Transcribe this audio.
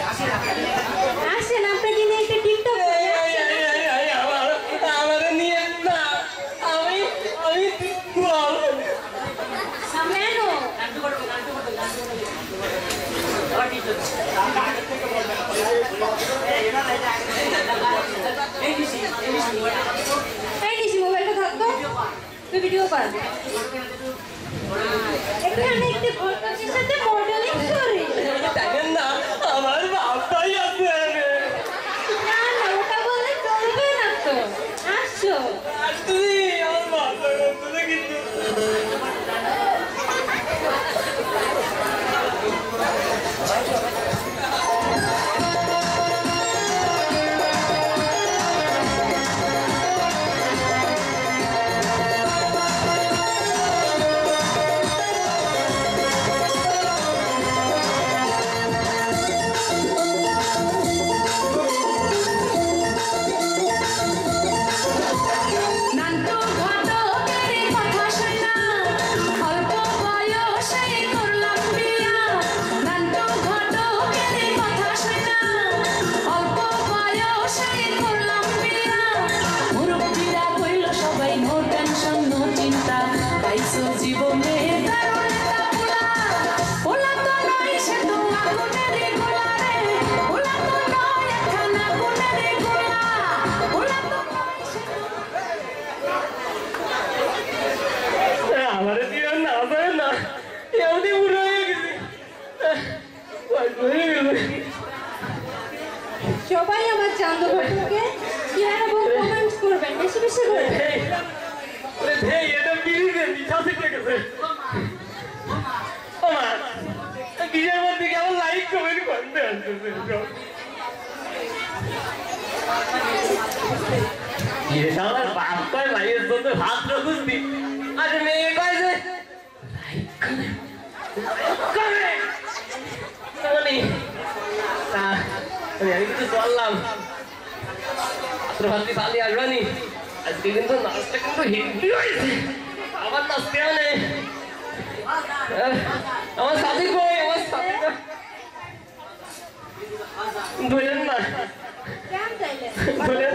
আসেন আপনাকে নিয়ে একটা টিকটক আমাদের নিয়ে না আমি আমি মোবাইলটা থাকতো তুই ভিডিও কর এখানে একটি ভক্তের সাথে মডেলিং করি দেখেন না আমার বাপটাই আছে না না ওটা বলে চলবে না তো আসো তুই আমার বাপটা করতে কিন্তু সবাই আমার চান্দু ঘটককে শেয়ার এবং কমেন্ট করবেন বেশি বেশি করে আরে ভাই এটা বিড়িতে মিঠা থেকে গেছে আমার বিয়ের মধ্যে কেমন লাইক কমেন্ট করতে আসছে ये साला बाप का भाई तो हाथ रखो दी अरे मैं कैसे लाइक करे नहीं अरे itu soalan terhati kali aja nih aja itu nasib itu hidup apa nasibnya nih আমার সাথে কই আমার সাথে বলেন না কেন চাইলে বলে